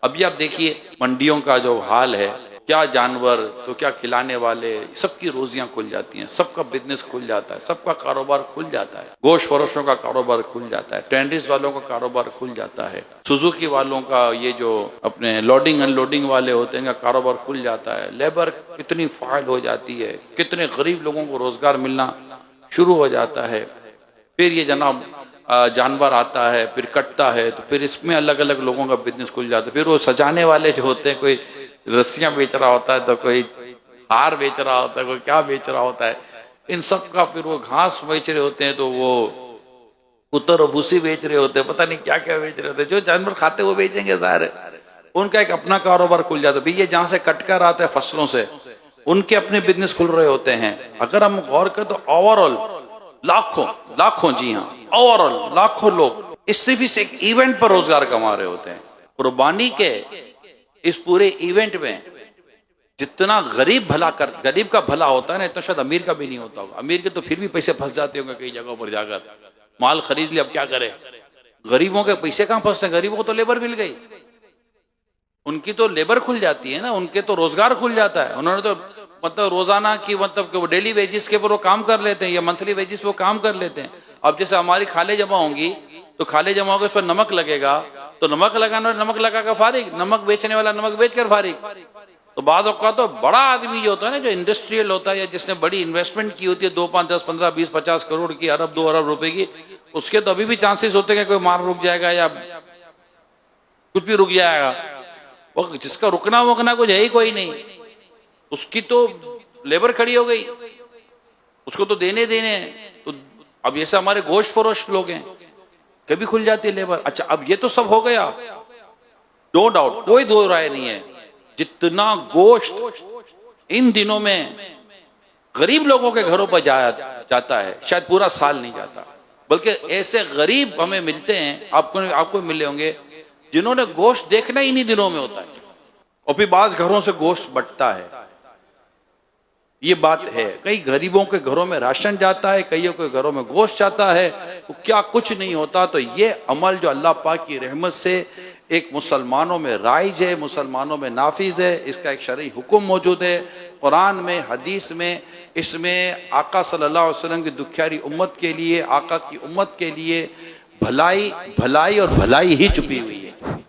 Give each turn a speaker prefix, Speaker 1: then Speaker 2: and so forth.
Speaker 1: अभी आप देखिए मंडियों का जो हाल है, क्या जानवर तो क्या खिलाने वाले, सबकी रोजियां खुल जाती हैं, सबका बिजनेस खुल जाता है, सबका कारोबार खुल जाता है, गोश्त फरोशों का कारोबार खुल जाता है, टेंडिस वालों का कारोबार खुल जाता है, सुजुकी वालों का, ये जो अपने लोडिंग अनलोडिंग वाले होते हैं, इनका कारोबार खुल जाता है, लेबर कितनी फाइल हो जाती है, कितने गरीब लोगों को रोजगार मिलना शुरू हो जाता है। फिर ये जनाब जानवर आता है, फिर कटता है, तो फिर इसमें अलग अलग लोगों का बिजनेस खुल जाता है। फिर वो सजाने वाले जो होते हैं, कोई रस्सियां बेच रहा होता है, तो कोई हार बेच रहा होता है, कोई क्या बेच रहा होता है, इन सब का फिर वो घास बेच रहे होते हैं, तो वो कुतर और भूसी बेच रहे होते हैं, पता नहीं क्या क्या बेच रहे होते हैं। जो जानवर खाते वो बेचेंगे सारे, उनका एक अपना कारोबार खुल जाता है। भैया जहां से कटकर आता है फसलों से, उनके अपने बिजनेस खुल रहे होते हैं। अगर हम गौर करें तो ओवरऑल लाखों लाखों, जी हाँ, ओवरऑल लाखों लोग सिर्फ इस एक इवेंट पर रोजगार कमा रहे होते हैं। कुर्बानी के इस पूरे इवेंट में जितना गरीब का भला होता है ना, इतना शायद अमीर का भी नहीं होता होगा। अमीर के तो फिर भी पैसे फंस जाते होंगे कई जगहों पर जाकर, माल खरीद लिया, अब क्या करे। गरीबों के पैसे कहां फंसते हैं? गरीबों को तो लेबर मिल गई, उनकी तो लेबर खुल जाती है ना, उनके तो रोजगार खुल जाता है। उन्होंने तो मतलब रोजाना की मतलब वो डेली वेजिस के ऊपर वो काम कर लेते हैं, या मंथली वेजिस पे वो काम कर लेते हैं। अब जैसे हमारी खाले जमा होंगी, तो खाले जमा होगी, उस पर नमक लगेगा, तो नमक लगाना, नमक लगा कर फारिग, नमक बेचने वाला नमक बेच कर फारिग। तो बाद का तो बड़ा आदमी जो होता है ना, जो इंडस्ट्रियल होता है, या जिसने बड़ी इन्वेस्टमेंट की होती है 2, 5, 10, 15, 20, 50 करोड़ की, अरब 2 अरब रुपए की, उसके तो अभी भी चांसेस होते हैं कि कोई मार रुक जाएगा या कुछ भी रुक जाएगा। वो जिसका रुकना वुकना कुछ है ही कोई नहीं, उसकी तो लेबर खड़ी हो गई, उसको तो देने तो अब जैसे हमारे गोश्त फरोश लोग हैं, कभी खुल जाती है लेबर। अच्छा, अब ये तो सब हो गया, नो डाउट, कोई दो राय नहीं है, जितना गोश्त इन दिनों में गरीब लोगों के घरों पर जाता है, शायद पूरा साल नहीं जाता। बल्कि ऐसे गरीब हमें मिलते हैं, आपको मिले होंगे, जिन्होंने गोश्त देखना ही इन्हीं दिनों में होता है, और फिर बाज घरों से गोश्त बंटता है। ये बात है, कई गरीबों के घरों में राशन जाता है, कईयों के घरों में गोश्त जाता है, तो क्या कुछ नहीं होता। तो ये अमल जो अल्लाह पाक की रहमत से एक मुसलमानों में राइज है, मुसलमानों में नाफिज है, इसका एक शरई हुक्म मौजूद है कुरान में, हदीस में। इसमें आका सल्लल्लाहु अलैहि वसल्लम की दुखियारी उम्मत के लिए, आका की उम्मत के लिए भलाई और भलाई ही छुपी हुई है।